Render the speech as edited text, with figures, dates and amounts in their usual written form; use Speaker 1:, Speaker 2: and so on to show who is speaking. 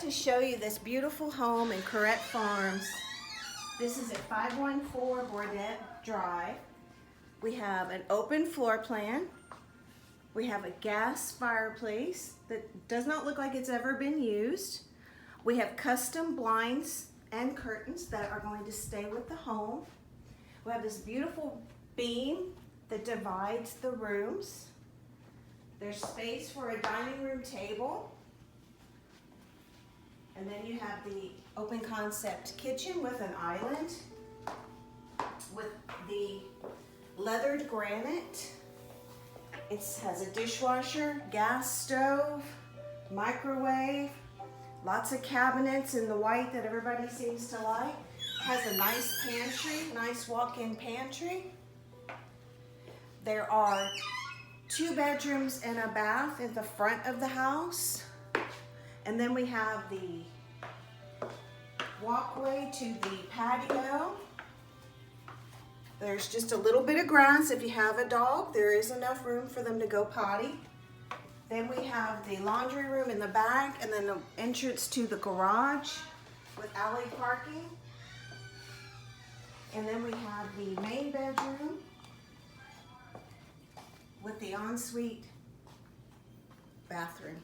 Speaker 1: to show you this beautiful home in Couret Farms. This is at 514 Bourdette Drive. We have an open floor plan. We have a gas fireplace that does not look like it's ever been used. We have custom blinds and curtains that are going to stay with the home. We have this beautiful beam that divides the rooms. There's space for a dining room table. And then you have the open concept kitchen with an island with the leathered granite. It has a dishwasher, gas stove, microwave, lots of cabinets in the white that everybody seems to like. Has a nice pantry, nice walk-in pantry. There are 2 bedrooms and a bath in the front of the house. And then we have the walkway to the patio. There's just a little bit of grass. If you have a dog, there is enough room for them to go potty. Then we have the laundry room in the back, and then the entrance to the garage with alley parking. And then we have the main bedroom with the ensuite bathroom.